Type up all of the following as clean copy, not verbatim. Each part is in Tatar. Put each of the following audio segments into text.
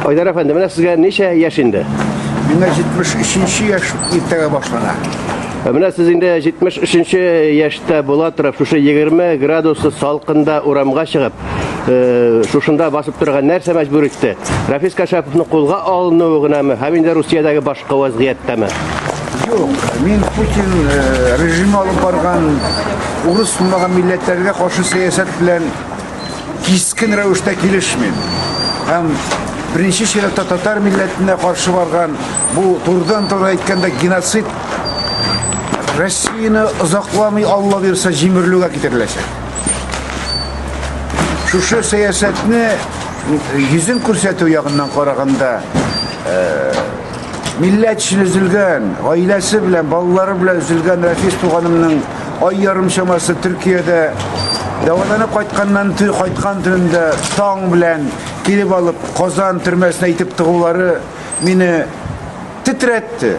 Aydar efendi, менә сезгә ничә яшь инде? Миңа 73 яш иртәгә башлана. Менә сез инде 73 яшьтә була торып, шушы 20 градуслы салкында урамга чыгып, шушында басып торган нәрсә мәҗбүр итте? Рафис Кашаповның кулга алынуы гынамы, һәм инде Русиядәге башка вазгыятьтәме? Юк, мин Путин режимы алып барган урыс булмаган милләтләргә каршы сәясәт белән кискен рәвештә килешмим. Һәм беренче чиратта татар милләтенә каршы барган бу турыдан-туры әйткәндә геноцид Россияны озакламый Алла бирсә җимерелүгә китереләчәк. Шушы сәясәтне йөзен күрсәтү ягыннан караганда милләт өчен üzülгән, гаиләсе белән, балалары белән üzülгән Рафис туганымның ай ярым чамасы Төркиядә дәваланып кайткан төнендә таң белән килеп алып Казан төрмәсенә итеп тыгулары мине титрәтте.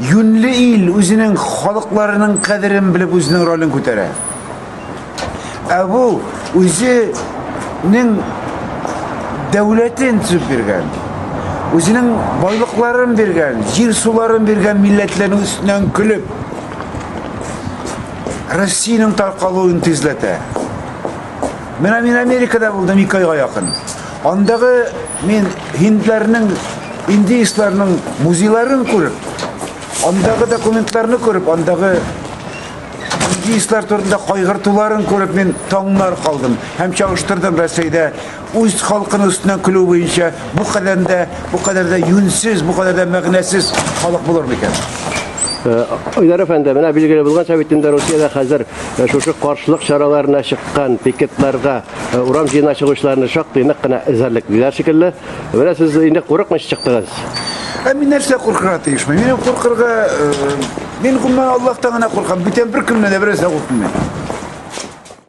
Юнлы ил үзенең халыкларының кадерен белеп үзенең ролен күтәрә. Бу үзенең дәүләтен төзеп биргән, үзенең байлыкларын биргән, җир суларын биргән милләтләрнең үстеннән көлеп, Россиянең таркалуын тизләтә. Менә мин Америкада булдым 2 айга якын. Андагы мин хиндләрнең, индеецларның музейларын күреп, андагы документларны күреп, андагы индеецлар турында кайгыртуларын күреп мин таңнар калдым. Һәм чагыштырдым Россиядә үз халкының үстеннән көлү буенча бу кадәр дә юнсез, бу кадәр дә мәгънәсез халык булыр микән? Ayдар efendi, менә билгеле булганча бит инде Русиядә хәзер шушы каршылык чараларына чыккан пикетларга урам җыена чыгучыларны шактый нык кына эзәрлек диләр шикелле. Менә сез инде курыкмыйча чыктыгыз. Мин нәрсә куркырга тиешме? Мин куркырга, мин гомумән Аллаһтан гына куркам. Бүтән бер көнне дә берәрсә куркмыйм.